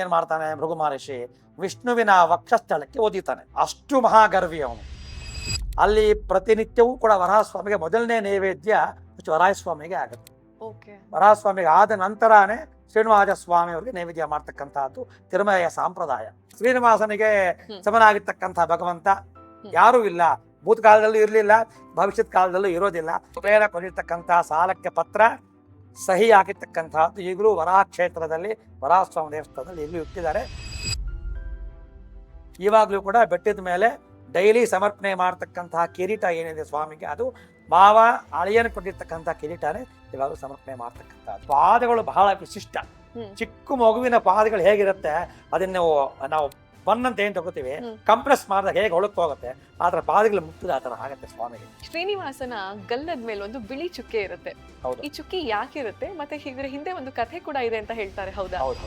ಏನ್ ಮಾಡ್ತಾನೆ ಭೃಗು ಮಹರ್ಷಿ, ವಿಷ್ಣುವಿನ ವಕ್ಷಸ್ಥಳಕ್ಕೆ ಒದಿತಾನೆ. ಅಷ್ಟು ಮಹಾಗರ್ವಿ ಅವನು. ಅಲ್ಲಿ ಪ್ರತಿನಿತ್ಯವೂ ಕೂಡ ವರಾಹಸ್ವಾಮಿಗೆ ಮೊದಲನೇ ನೈವೇದ್ಯ ವರಾಹಸ್ವಾಮಿಗೆ ಆಗುತ್ತೆ. ವರಾಹಸ್ವಾಮಿಗೆ ಆದ ನಂತರನೇ ಶ್ರೀನಿವಾಸ ಸ್ವಾಮಿ ಅವರಿಗೆ ನೈವೇದ್ಯ ಮಾಡ್ತಕ್ಕಂಥದ್ದು ತಿರುಮಲೆಯ ಸಂಪ್ರದಾಯ. ಶ್ರೀನಿವಾಸನಿಗೆ ಸಮನಾಗಿರ್ತಕ್ಕಂಥ ಭಗವಂತ ಯಾರೂ ಇಲ್ಲ, ಭೂತಕಾಲದಲ್ಲೂ ಇರಲಿಲ್ಲ, ಭವಿಷ್ಯತ್ ಕಾಲದಲ್ಲೂ ಇರೋದಿಲ್ಲ. ಪ್ರೇರ ಕೊಡಿರ್ತಕ್ಕಂತಹ ಸಾಲಕ್ಕೆ ಪತ್ರ ಸಹಿ ಹಾಕಿರ್ತಕ್ಕಂಥದ್ದು ಈಗಲೂ ವರಾಹ ಕ್ಷೇತ್ರದಲ್ಲಿ ವರಾಹಸ್ವಾಮಿ ದೇವಸ್ಥಾನದಲ್ಲಿ ಈಗಲೂ ಇಟ್ಟಿದ್ದಾರೆ. ಇವಾಗಲೂ ಕೂಡ ಬೆಟ್ಟದ ಮೇಲೆ ಡೈಲಿ ಸಮರ್ಪಣೆ ಮಾಡ್ತಕ್ಕಂತಹ ಕಿರೀಟ ಏನಿದೆ ಸ್ವಾಮಿಗೆ, ಅದು ಮಾವ ಅಳಿಯನ್ ಕೊಟ್ಟಿರ್ತಕ್ಕಂಥ ಕಿರೀಟನೇ ಇವಾಗಲೂ ಸಮರ್ಪಣೆ ಮಾಡ್ತಕ್ಕಂಥ. ಪಾದಗಳು ಬಹಳ ವಿಶಿಷ್ಟ. ಚಿಕ್ಕ ಮಗುವಿನ ಪಾದಗಳು ಹೇಗಿರುತ್ತೆ ಅದನ್ನ ನಾವು ಬನ್ನಂತ ಏನ್ ತಗೋತೀವಿ, ಕಂಪ್ರೆಸ್ ಮಾಡಿದಾಗ ಹೇಗೆ ಒಳಕ್ ಹೋಗುತ್ತೆ ಆತರ ಪಾದಗಳು ಮುಟ್ಟಿದ ಆತರ ಆಗುತ್ತೆ ಸ್ವಾಮಿಗೆ. ಶ್ರೀನಿವಾಸನ ಗಲ್ಲದ ಮೇಲೆ ಒಂದು ಬಿಳಿ ಚುಕ್ಕೆ ಇರುತ್ತೆ. ಈ ಚುಕ್ಕಿ ಯಾಕಿರುತ್ತೆ ಮತ್ತೆ ಇದರ ಹಿಂದೆ ಒಂದು ಕಥೆ ಕೂಡ ಇದೆ ಅಂತ ಹೇಳ್ತಾರೆ, ಹೌದಾ? ಹೌದು.